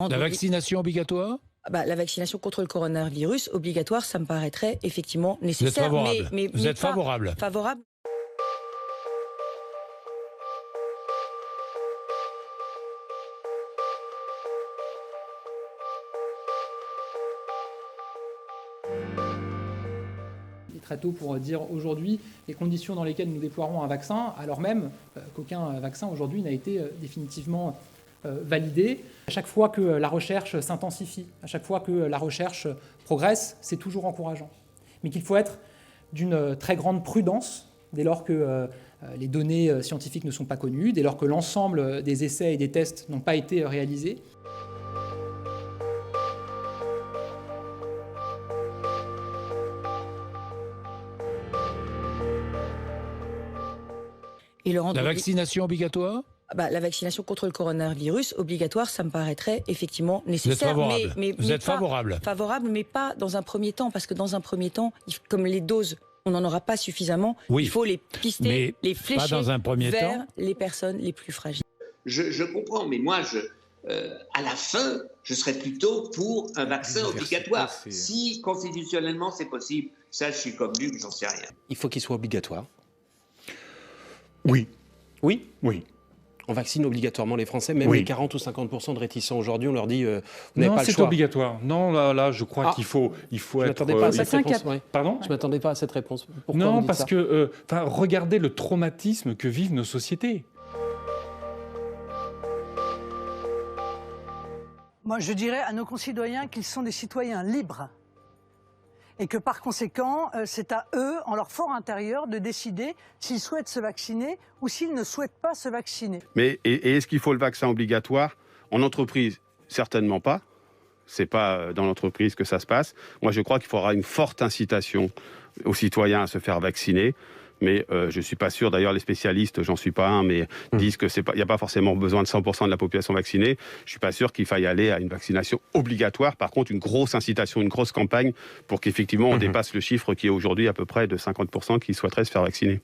La vaccination obligatoire? La vaccination contre le coronavirus obligatoire, ça me paraîtrait effectivement nécessaire. Vous êtes favorable? Vous êtes favorable? Favorable. Très tôt pour dire aujourd'hui les conditions dans lesquelles nous déploierons un vaccin, alors même qu'aucun vaccin aujourd'hui n'a été définitivement validé. À chaque fois que la recherche s'intensifie, à chaque fois que la recherche progresse, c'est toujours encourageant. Mais qu'il faut être d'une très grande prudence dès lors que les données scientifiques ne sont pas connues, dès lors que l'ensemble des essais et des tests n'ont pas été réalisés. La vaccination obligatoire? La vaccination contre le coronavirus obligatoire, ça me paraîtrait effectivement nécessaire. Vous êtes favorable? Favorable, mais pas dans un premier temps, parce que dans un premier temps, comme les doses, on n'en aura pas suffisamment, oui, il faut les pister, les flécher pas dans un premier vers temps. les personnes les plus fragiles. Je comprends, mais moi, à la fin, je serais plutôt pour un vaccin obligatoire. Si constitutionnellement c'est possible, ça je suis comme Luc, j'en sais rien. Il faut qu'il soit obligatoire. Oui. Oui? Oui. On vaccine obligatoirement les Français, même les 40 ou 50% de réticents aujourd'hui, on leur dit vous n'avez pas le choix. Non, c'est obligatoire. Non, là, je crois qu'il faut être... m'attendais pas à cette réponse. Pardon ? Je m'attendais pas à cette réponse. Pourquoi non, parce que regardez le traumatisme que vivent nos sociétés. Moi, je dirais à nos concitoyens qu'ils sont des citoyens libres. Et que par conséquent, c'est à eux, en leur fort intérieur, de décider s'ils souhaitent se vacciner ou s'ils ne souhaitent pas se vacciner. Mais est-ce qu'il faut le vaccin obligatoire? En entreprise, certainement pas. C'est pas dans l'entreprise que ça se passe. Moi, je crois qu'il faudra une forte incitation aux citoyens à se faire vacciner. Mais je ne suis pas sûr, d'ailleurs les spécialistes, j'en suis pas un, mais disent qu'il n'y a pas forcément besoin de 100% de la population vaccinée. Je ne suis pas sûr qu'il faille aller à une vaccination obligatoire. Par contre, une grosse incitation, une grosse campagne pour qu'effectivement on dépasse le chiffre qui est aujourd'hui à peu près de 50% qui souhaiteraient se faire vacciner.